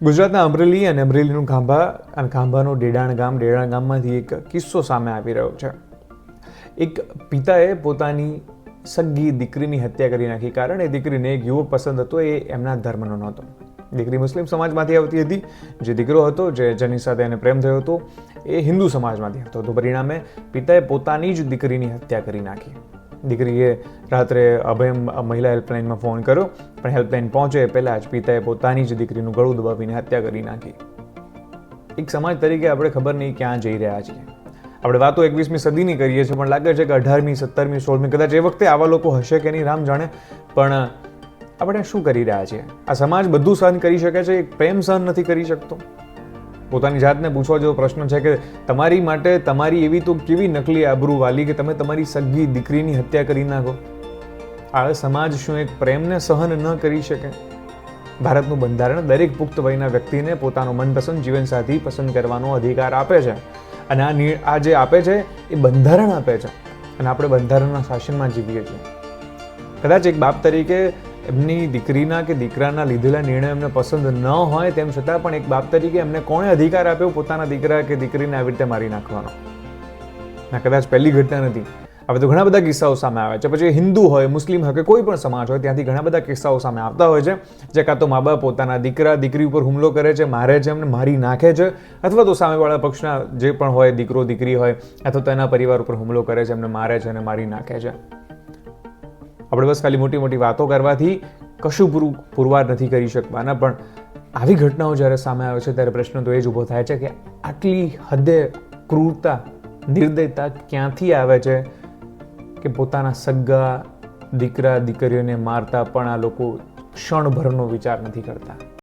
ગુજરાતના અમરેલી અને અમરેલીનું ખાંભા અને ખાંભાનું ડેડાણ ગામમાંથી એક કિસ્સો સામે આવી રહ્યો છે. એક પિતાએ પોતાની સગી દીકરીની હત્યા કરી નાખી, કારણ એ દીકરીને એક યુવક પસંદ હતો, એ એમના ધર્મનો નહોતો. દીકરી મુસ્લિમ સમાજમાંથી આવતી હતી, જે દીકરો હતો જેની સાથે એને પ્રેમ થયો હતો એ હિન્દુ સમાજમાંથી હતો. તો પરિણામે પિતાએ પોતાની જ દીકરીની હત્યા કરી નાખી. દીકરીએ રાત્રે અભય મહિલા હેલ્પલાઇનમાં ફોન કર્યો, પણ હેલ્પલાઇન પહોંચે પહેલાં જ પિતાએ પોતાની જ દીકરીનું ગળું દબાવીને હત્યા કરી નાખી. એક સમાજ તરીકે આપણે ખબર નહીં ક્યાં જઈ રહ્યા છીએ. આપણે વાતો 21મી સદીની કરીએ છીએ, પણ લાગે છે કે 18મી, 17મી, 16મી કદાચ એ વખતે આવા લોકો હશે કે નહીં રામ જાણે. પણ આપણે શું કરી રહ્યા છીએ? આ સમાજ બધું સહન કરી શકે છે, પ્રેમ સહન નથી કરી શકતો. પોતાની જાતને પૂછવા જેવો પ્રશ્ન છે કે તમારી માટે તમારી એવી તો કેવી નકલી આબરૂ વાલી કે તમે તમારી સગી દીકરીની હત્યા કરી નાખો? આ સમાજ શું એક પ્રેમને સહન ન કરી શકે? ભારતનું બંધારણ દરેક પુખ્ત વયના વ્યક્તિને પોતાનો મનપસંદ જીવનસાથી પસંદ કરવાનો અધિકાર આપે છે, અને આ જે આપે છે એ બંધારણ આપે છે, અને આપણે બંધારણના શાસનમાં જીવીએ છીએ. કદાચ એક બાપ તરીકે એમની દીકરીના કે દીકરાના લીધેલા નિર્ણય એમને પસંદ ન હોય, તેમ છતાં પણ એક બાપ તરીકે એમને કોણે અધિકાર આપ્યો પોતાના દીકરા કે દીકરીને આવી રીતે મારી નાખવાનો? ના, કદાચ પહેલી ઘટના નથી. હવે તો ઘણા બધા કિસ્સાઓ સામે આવે છે. પછી હિન્દુ હોય, મુસ્લિમ હોય કે કોઈ પણ સમાજ હોય, ત્યાંથી ઘણા બધા કિસ્સાઓ સામે આવતા હોય છે, જે કાં તો મા બાપ પોતાના દીકરા દીકરી ઉપર હુમલો કરે છે, મારે છે, એમને મારી નાખે છે, અથવા તો સામેવાળા પક્ષના જે પણ હોય, દીકરો દીકરી હોય, અથવા તો એના પરિવાર ઉપર હુમલો કરે છે, એમને મારે છે અને મારી નાખે છે. આપણે બસ ખાલી મોટી મોટી વાતો કરવાથી કશું પુરવાર નથી કરી શકવાના, પણ આવી ઘટનાઓ જ્યારે સામે આવે છે ત્યારે પ્રશ્ન તો એ જ ઊભો થાય છે કે આટલી હદે ક્રૂરતા, નિર્દયતા ક્યાંથી આવે છે કે પોતાના સગા દીકરા દીકરીઓને મારતા પણ આ લોકો ક્ષણભરનો વિચાર નથી કરતા.